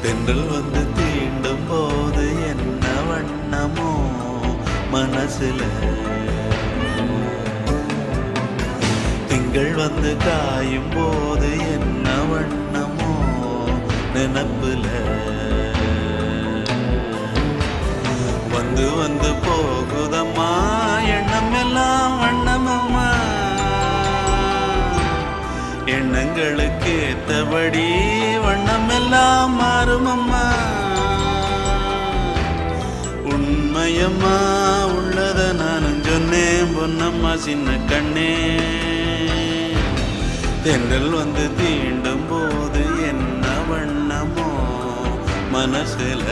தென்றல் வந்து தீண்டும் போது என்ன வண்ணமோ மனசுல, திங்கள் வந்து காயும் போது என்ன வண்ணமோ நினப்புல, வந்து வந்து போகுதம்மா எண்ணம் எல்லாம் வண்ணமம்மா, எண்ணங்களுக்கு ஏத்தபடி வண்ணம் எல்லாம் மாறுமம்மா. உண்மையம்மா உள்ளத நானும் சொன்னேன் பொன்னம்மா சின்ன கண்ணே, தென்றல் வந்து தீண்டும் போது என்ன வண்ணமோ மனசுல.